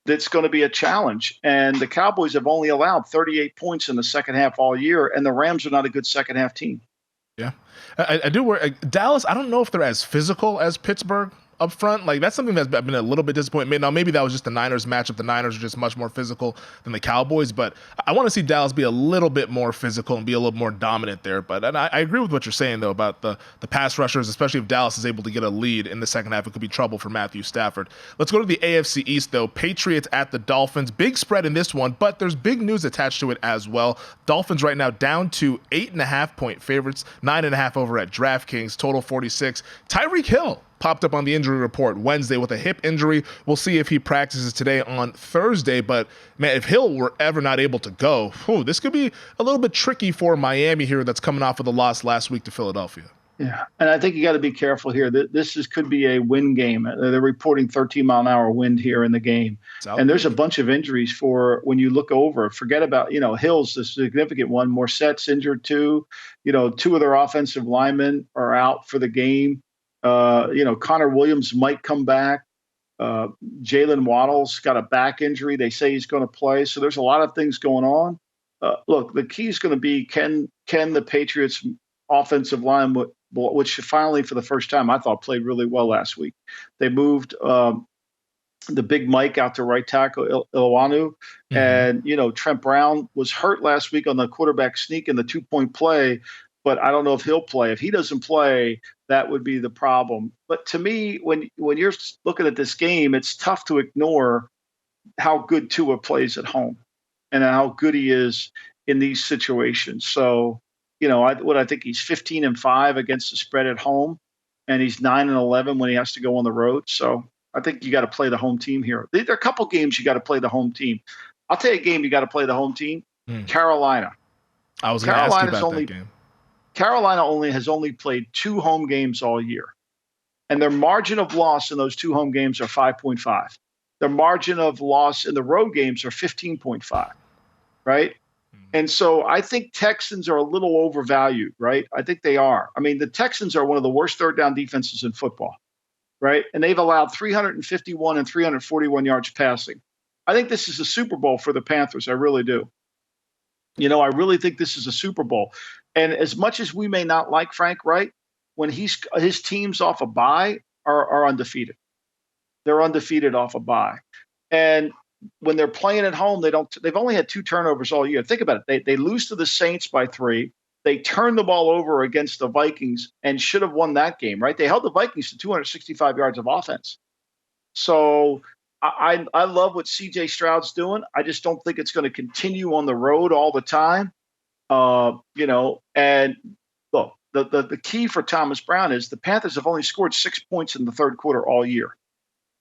that's going to be a challenge. And the Cowboys have only allowed 38 points in the second half all year, and the Rams are not a good second half team. Yeah. I do worry. Dallas, I don't know if they're as physical as Pittsburgh up front. Like, that's something that's been a little bit disappointing. Now, maybe that was just the Niners matchup. The Niners are just much more physical than the Cowboys, but I want to see Dallas be a little bit more physical and be a little more dominant there. But I agree with what you're saying, though, about the pass rushers, especially if Dallas is able to get a lead in the second half. It could be trouble for Matthew Stafford. Let's go to the AFC East, though. Patriots at the Dolphins. Big spread in this one, but there's big news attached to it as well. Dolphins right now down to 8.5-point favorites, 9.5 over at DraftKings, total 46. Tyreek Hill popped up on the injury report Wednesday with a hip injury. We'll see if he practices today on Thursday. But, man, if Hill were ever not able to go, this could be a little bit tricky for Miami here that's coming off of the loss last week to Philadelphia. Yeah, and I think you got to be careful here. This could be a wind game. They're reporting 13-mile-an-hour wind here in the game. And there's a bunch of injuries for when you look over. Forget about, Hill's the significant one. Morsett's injured too. Two of their offensive linemen are out for the game. Connor Williams might come back. Jalen Waddle's got a back injury. They say he's going to play. So there's a lot of things going on. Look, the key is going to be can the Patriots offensive line, which finally for the first time I thought played really well last week. They moved the big Mike out to right tackle Ilawanu. And, Trent Brown was hurt last week on the quarterback sneak and the 2-point play. But I don't know if he'll play. If he doesn't play, that would be the problem. But to me, when you're looking at this game, it's tough to ignore how good Tua plays at home and how good he is in these situations. So, I think he's 15-5 against the spread at home, and he's 9-11 when he has to go on the road. So I think you got to play the home team here. There are a couple games you got to play the home team. I'll tell you a game you got to play the home team. Carolina. I was going to ask you about that game. Carolina has only played 2 home games all year, and their margin of loss in those 2 home games are 5.5. Their margin of loss in the road games are 15.5, right? And so I think Texans are a little overvalued, right? I think they are. I mean, the Texans are one of the worst third down defenses in football, right? And they've allowed 351 and 341 yards passing. I think this is a Super Bowl for the Panthers. I really do. I really think this is a Super Bowl. And as much as we may not like Frank Reich, when his teams off a bye are undefeated. They're undefeated off a bye. And when they're playing at home, they've only had 2 turnovers all year. Think about it. They lose to the Saints by 3. They turned the ball over against the Vikings and should have won that game, right? They held the Vikings to 265 yards of offense. So I love what C.J. Stroud's doing. I just don't think it's going to continue on the road all the time. And look, the key for Thomas Brown is the Panthers have only scored 6 points in the third quarter all year.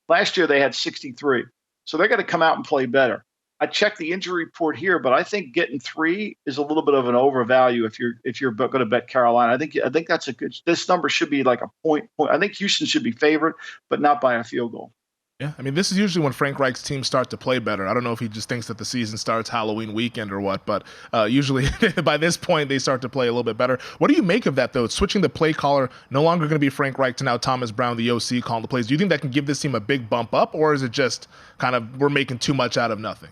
Last year they had 63. So they're going to come out and play better. I checked the injury report here, but I think getting 3 is a little bit of an overvalue if you're going to bet Carolina. I think that's a good. This number should be like a point. I think Houston should be favored, but not by a field goal. Yeah, I mean, this is usually when Frank Reich's teams start to play better. I don't know if he just thinks that the season starts Halloween weekend or what, but usually by this point they start to play a little bit better. What do you make of that, though? It's switching the play caller, no longer going to be Frank Reich to now Thomas Brown, the OC, calling the plays. Do you think that can give this team a big bump up, or is it just kind of we're making too much out of nothing?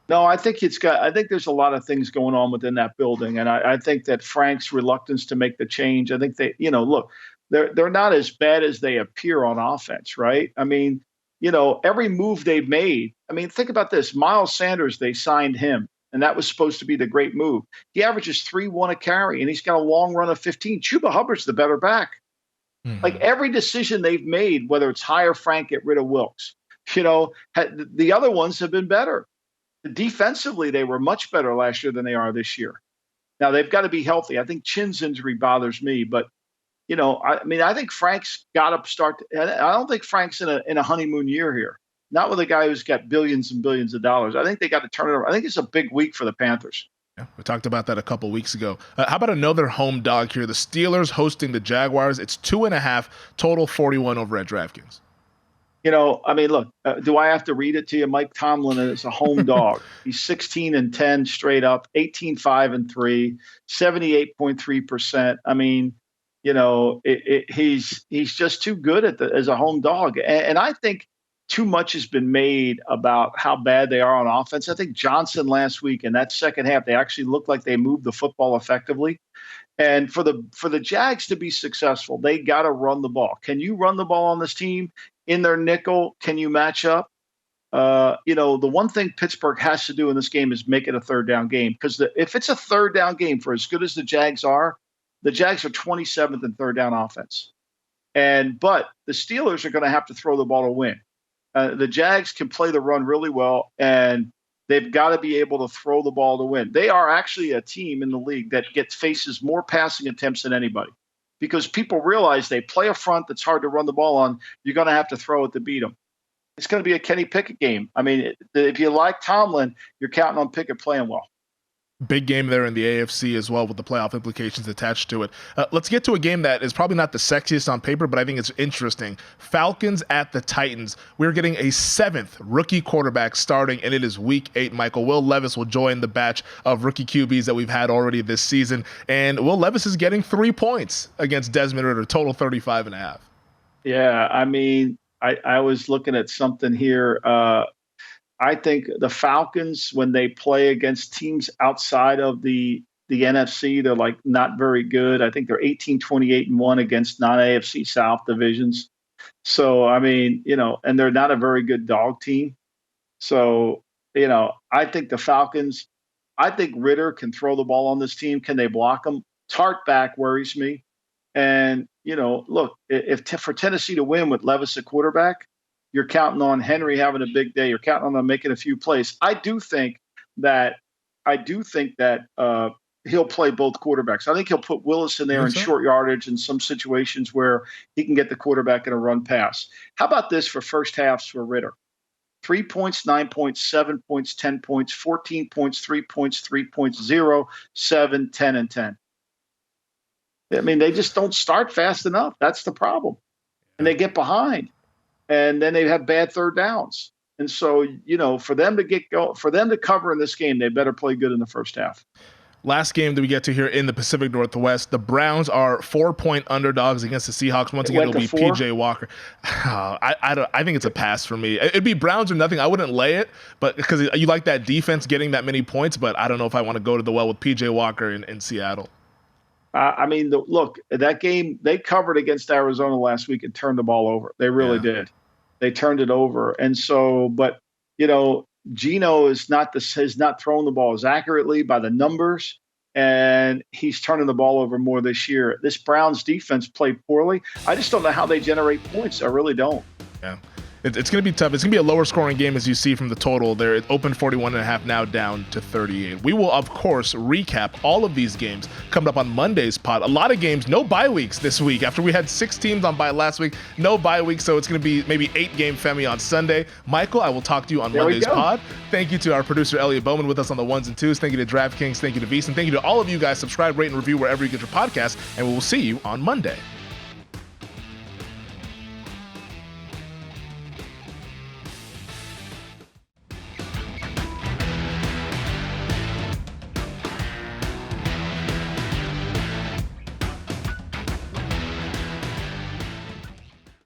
No, I think there's a lot of things going on within that building, and I think that Frank's reluctance to make the change. I think they, look, they're not as bad as they appear on offense, right? I mean, every move they've made. I mean, think about this. Miles Sanders, they signed him, and that was supposed to be the great move. He averages 3.1 a carry, and he's got a long run of 15. Chuba Hubbard's the better back. Mm-hmm. Like every decision they've made, whether it's hire Frank, get rid of Wilkes, the other ones have been better. Defensively, they were much better last year than they are this year. Now, they've got to be healthy. I think Chin's injury bothers me, but I think Frank's got to start. I don't think Frank's in a honeymoon year here. Not with a guy who's got billions and billions of dollars. I think they got to turn it over. I think it's a big week for the Panthers. Yeah, we talked about that a couple weeks ago. How about another home dog here? The Steelers hosting the Jaguars. It's 2.5, total 41 over at DraftKings. Look, do I have to read it to you? Mike Tomlin is a home dog. He's 16-10 straight up, 18-5-3, 78.3%. I mean, he's just too good as a home dog. And I think too much has been made about how bad they are on offense. I think Johnson last week in that second half, they actually looked like they moved the football effectively. And for the Jags to be successful, they got to run the ball. Can you run the ball on this team in their nickel? Can you match up? The one thing Pittsburgh has to do in this game is make it a third down game, because if it's a third down game, for as good as the Jags are 27th in third down offense. But the Steelers are going to have to throw the ball to win. The Jags can play the run really well, and they've got to be able to throw the ball to win. They are actually a team in the league that faces more passing attempts than anybody, because people realize they play a front that's hard to run the ball on. You're going to have to throw it to beat them. It's going to be a Kenny Pickett game. I mean, if you like Tomlin, you're counting on Pickett playing well. Big game there in the AFC as well, with the playoff implications attached to it. Let's get to a game that is probably not the sexiest on paper, but I think it's interesting. Falcons at the Titans. We're getting a 7th rookie quarterback starting, and it is week 8. Michael, Will Levis will join the batch of rookie QBs that we've had already this season. And Will Levis is getting 3 points against Desmond Ridder, total 35.5. Yeah, I mean, I was looking at something here. I think the Falcons, when they play against teams outside of the NFC, they're like not very good. I think they're 18-28-1 against non-AFC South divisions. So, I mean, and they're not a very good dog team. So, I think the Falcons, I think Ridder can throw the ball on this team. Can they block him? Tart back worries me. And, look, for Tennessee to win with Levis at quarterback, you're counting on Henry having a big day. You're counting on him making a few plays. I do think that he'll play both quarterbacks. I think he'll put Willis in there in short yardage in some situations where he can get the quarterback in a run pass. How about this for first halves for Ridder? 3 points, 9 points, 7 points, 10 points, 14 points, 3 points, 3 points, 0, 7, 10, and 10. I mean, they just don't start fast enough. That's the problem. And they get behind. And then they have bad third downs. And so, for them to cover in this game, they better play good in the first half. Last game that we get to here in the Pacific Northwest, the Browns are 4-point underdogs against the Seahawks. Once again, it'll be PJ Walker. I think it's a pass for me. It'd be Browns or nothing. I wouldn't lay it, but because you like that defense getting that many points, but I don't know if I want to go to the well with PJ Walker in Seattle. Look, that game, they covered against Arizona last week and turned the ball over. They really did. They turned it over. And so, but, Geno has not thrown the ball as accurately by the numbers. and he's turning the ball over more this year. This Browns defense played poorly. I just don't know how they generate points. I really don't. Yeah. It's going to be tough. It's going to be a lower scoring game, as you see from the total there. It opened 41.5, now down to 38. We will, of course, recap all of these games coming up on Monday's pod. A lot of games, no bye weeks this week. After we had 6 teams on bye last week, no bye week, so it's going to be maybe 8-game Femi on Sunday. Michael, I will talk to you on Monday's pod. Thank you to our producer, Elliot Bowman, with us on the ones and twos. Thank you to DraftKings. Thank you to VSiN. Thank you to all of you guys. Subscribe, rate, and review wherever you get your podcasts, and we will see you on Monday.